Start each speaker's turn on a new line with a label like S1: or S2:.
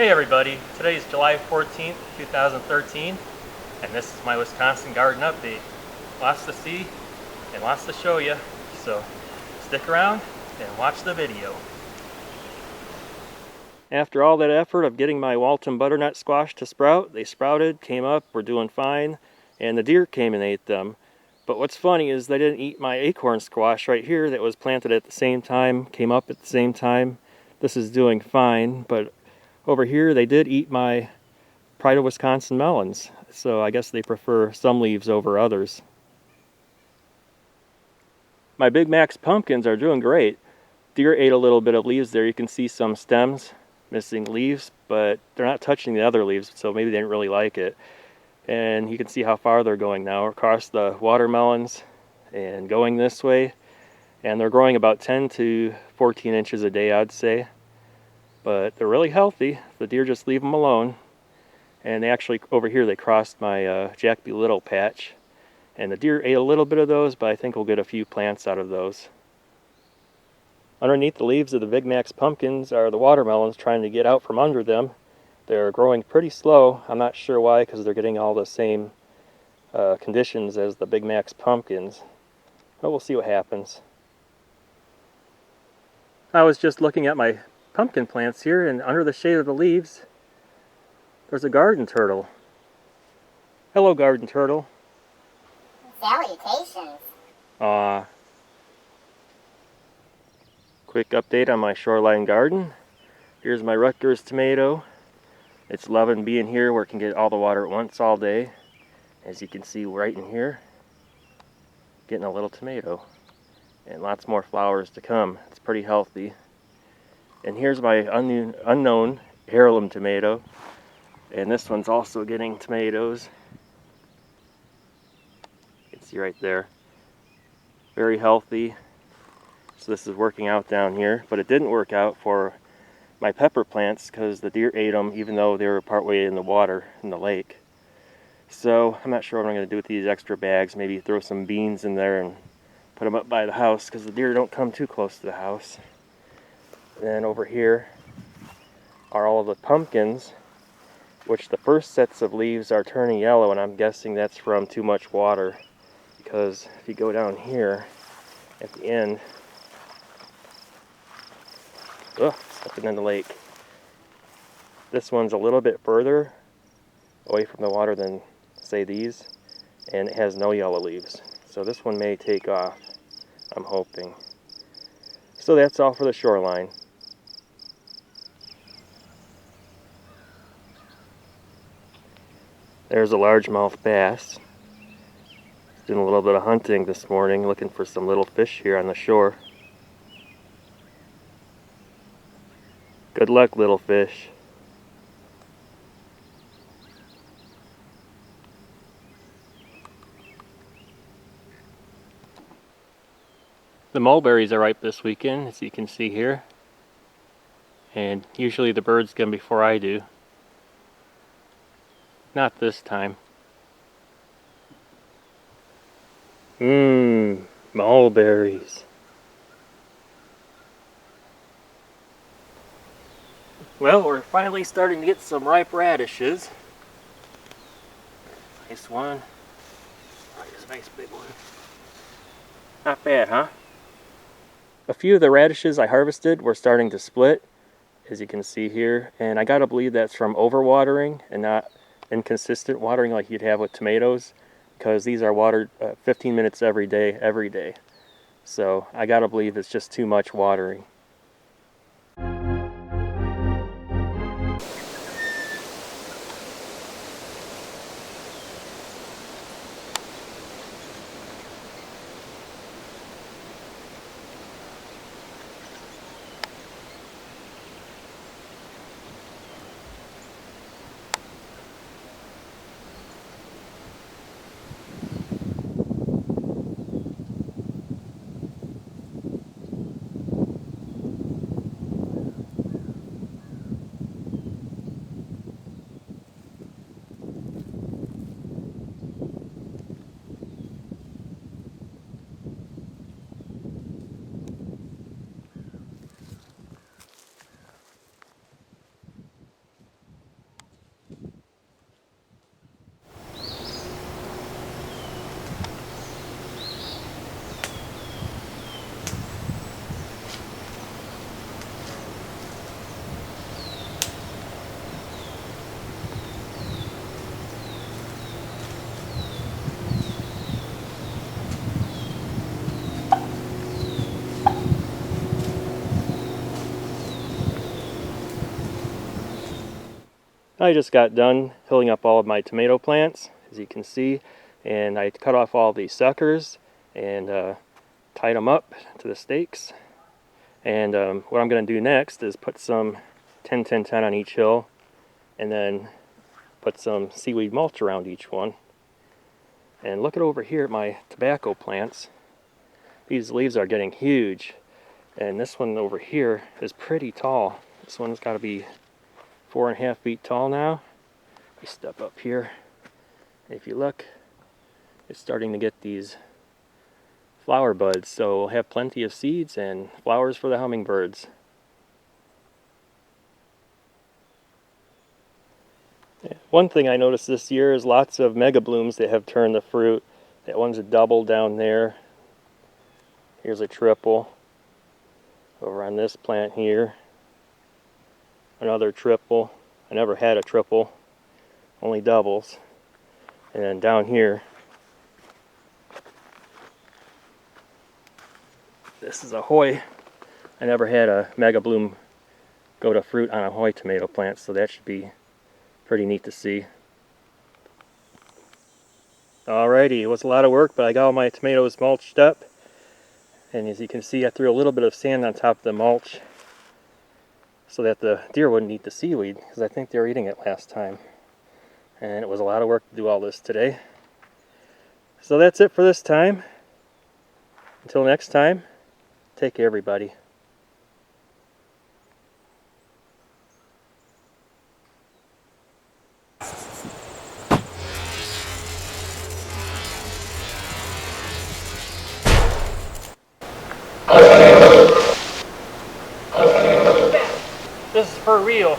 S1: Hey everybody, today is July 14th, 2013, and this is my Wisconsin garden update. Lots to see and lots to show you, so stick around and watch the video. After all that effort of getting my Walton butternut squash to sprout, they sprouted, came up, were doing fine, and the deer came and ate them. But what's funny is they didn't eat my acorn squash right here that was planted at the same time, came up at the same time. This is doing fine, but over here they did eat my Pride of Wisconsin melons, so I guess they prefer some leaves over others. My Big Max pumpkins are doing great. Deer ate a little bit of leaves there. You can see some stems missing leaves, but they're not touching the other leaves, so maybe they didn't really like it. And you can see how far they're going now across the watermelons and going this way. And they're growing about 10 to 14 inches a day, I'd say. But they're really healthy. The deer just leave them alone. And they actually, over here, they crossed my Jack B. Little patch. And the deer ate a little bit of those, but I think we'll get a few plants out of those. Underneath the leaves of the Big Max pumpkins are the watermelons trying to get out from under them. They're growing pretty slow. I'm not sure why, because they're getting all the same conditions as the Big Max pumpkins. But we'll see what happens. I was just looking at my pumpkin plants here, and under the shade of the leaves, there's a garden turtle. Hello, garden turtle.
S2: Salutations.
S1: Aw. Quick update on my shoreline garden. Here's my Rutgers Tomato. It's loving being here where it can get all the water at once all day. As you can see right in here, getting a little tomato. And lots more flowers to come. It's pretty healthy. And here's my unknown heirloom tomato. And this one's also getting tomatoes. You can see right there. Very healthy. So this is working out down here. But it didn't work out for my pepper plants because the deer ate them even though they were partway in the water in the lake. So I'm not sure what I'm going to do with these extra bags. Maybe throw some beans in there and put them up by the house because the deer don't come too close to the house. Then over here are all of the pumpkins, which the first sets of leaves are turning yellow, and I'm guessing that's from too much water. Because if you go down here at the end, stepping in the lake. This one's a little bit further away from the water than, say, these, and it has no yellow leaves. So this one may take off, I'm hoping. So that's all for the shoreline. There's a largemouth bass. Doing a little bit of hunting this morning, looking for some little fish here on the shore. Good luck, little fish. The mulberries are ripe this weekend, as you can see here. And usually the birds get them before I do. Not this time. Mulberries. Well, we're finally starting to get some ripe radishes. Nice one. Here's a nice big one. Not bad, huh? A few of the radishes I harvested were starting to split, as you can see here. And I gotta believe that's from overwatering and not inconsistent watering like you'd have with tomatoes, because these are watered 15 minutes every day. So I gotta believe it's just too much watering. I just got done filling up all of my tomato plants, as you can see, and I cut off all the suckers and tied them up to the stakes. And what I'm going to do next is put some 10-10-10 on each hill, and then put some seaweed mulch around each one. And look at over here at my tobacco plants. These leaves are getting huge, and this one over here is pretty tall. This one's got to be 4.5 feet tall now. You step up here, if you look, it's starting to get these flower buds, so we'll have plenty of seeds and flowers for the hummingbirds. One thing I noticed this year is lots of mega blooms that have turned the fruit. That one's a double down there. Here's a triple over on this plant here. Another triple. I never had a triple, only doubles. And then down here, this is a Hoy. I never had a mega bloom go to fruit on a Hoy tomato plant, so that should be pretty neat to see. Alrighty, it was a lot of work, but I got all my tomatoes mulched up. And as you can see, I threw a little bit of sand on top of the mulch so that the deer wouldn't eat the seaweed, because I think they were eating it last time. And it was a lot of work to do all this today. So that's it for this time. Until next time, take care, everybody. This is for real.